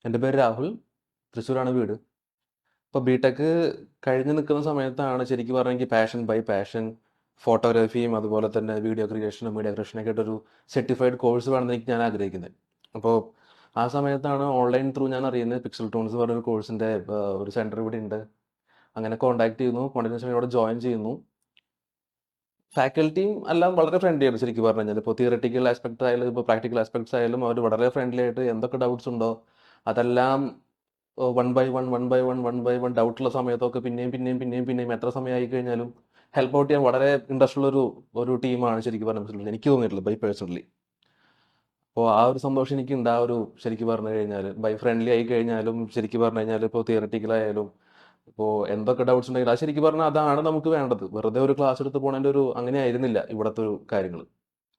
എൻ്റെ പേര് രാഹുൽ. തൃശ്ശൂരാണ് വീട്. ഇപ്പോൾ ബിടെക് കഴിഞ്ഞ് നിൽക്കുന്ന സമയത്താണ് ശരിക്കും പറഞ്ഞാൽ എനിക്ക് പാഷൻ ബൈ പാഷൻ ഫോട്ടോഗ്രാഫിയും അതുപോലെ തന്നെ വീഡിയോ ക്രിയേഷനും മീഡിയ ക്രിയേഷനൊക്കെ ആയിട്ടൊരു സർട്ടിഫൈഡ് കോഴ്സ് വേണമെന്ന് ഞാൻ ആഗ്രഹിക്കുന്നത്. അപ്പോൾ ആ സമയത്താണ് ഓൺലൈൻ ത്രൂ ഞാൻ അറിയുന്നത് പിക്സൽ ടൂൺസ് പറഞ്ഞൊരു കോഴ്സിൻ്റെ ഒരു സെൻറ്റർ ഇവിടെ ഉണ്ട്. അങ്ങനെ കോൺടാക്ട് ചെയ്യുന്നു. കോൺടാക്ട് ഇവിടെ ജോയിൻ ചെയ്യുന്നു. ഫാക്കൽറ്റിയും എല്ലാം വളരെ ഫ്രണ്ട്ലി ആണ് ശരിക്കും പറഞ്ഞു കഴിഞ്ഞാൽ. ഇപ്പോൾ തിയറട്ടിക്കൽ ആസ്പെക്ട് ആയാലും ഇപ്പോൾ പ്രാക്ടിക്കൽ ആസ്പെക്ട്സ് ആയാലും അവർ വളരെ ഫ്രണ്ട്ലി ആയിട്ട് എന്തൊക്കെ ഡൗട്ട്സ് ഉണ്ടോ അതെല്ലാം വൺ ബൈ വൺ ഡൗട്ടുള്ള സമയത്തൊക്കെ പിന്നെയും എത്ര സമയമായി കഴിഞ്ഞാലും ഹെൽപ്പ് ഔട്ട് ചെയ്യാൻ വളരെ ഇൻട്രസ്റ്റ് ഉള്ള ഒരു ടീമാണ് ശരിക്കും പറഞ്ഞിട്ടുള്ളത്. എനിക്ക് തോന്നിയിട്ടുള്ളത് ബൈ പേഴ്സണലി. അപ്പോൾ ആ ഒരു സന്തോഷം എനിക്ക് ഉണ്ട്. ആ ഒരു ശരിക്കും പറഞ്ഞു കഴിഞ്ഞാൽ ബൈ ഫ്രണ്ട്ലി ആയി കഴിഞ്ഞാലും ശരിക്കും പറഞ്ഞു കഴിഞ്ഞാൽ ഇപ്പോൾ തിയറട്ടിക്കലായാലും ഇപ്പോൾ എന്തൊക്കെ ഡൗട്ട്സ് ഉണ്ടെങ്കിലും അത് ശരിക്കും പറഞ്ഞാൽ അതാണ് നമുക്ക് വേണ്ടത്. വെറുതെ ഒരു ക്ലാസ് എടുത്ത് പോണതിൻ്റെ അങ്ങനെ ആയിരുന്നില്ല ഇവിടുത്തെ ഒരു കാര്യങ്ങൾ.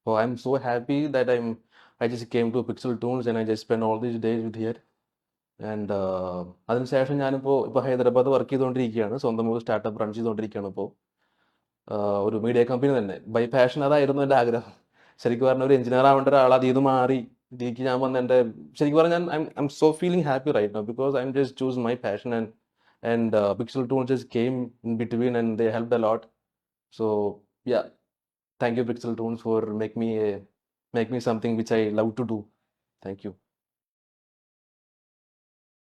അപ്പോൾ I M so happy that I just came to Pixel Toons and I just spend all these days with here. And അതിനുശേഷം ഞാനിപ്പോൾ ഹൈദരാബാദ് വർക്ക് ചെയ്തുകൊണ്ടിരിക്കുകയാണ്. സ്വന്തം ഒരു സ്റ്റാർട്ടപ്പ് റൺ ചെയ്തുകൊണ്ടിരിക്കുകയാണ് ഇപ്പോൾ. ഒരു മീഡിയ കമ്പനി തന്നെ. ബൈ പാഷൻ അതായിരുന്നു എൻ്റെ ആഗ്രഹം. ശരിക്കും പറഞ്ഞാൽ ഒരു എഞ്ചിനീയർ ആവേണ്ട ഒരാൾ അതിൽ നിന്ന് മാറി ഇതിലേക്ക് ഞാൻ വന്ന എൻ്റെ ശരിക്കും പറഞ്ഞാൽ I M so feeling happy right now because I'm just choose my passion and Pixel Tools just came in between and they helped a lot. So yeah, thank you Pixel Tools for make me something which I love to do. Thank you.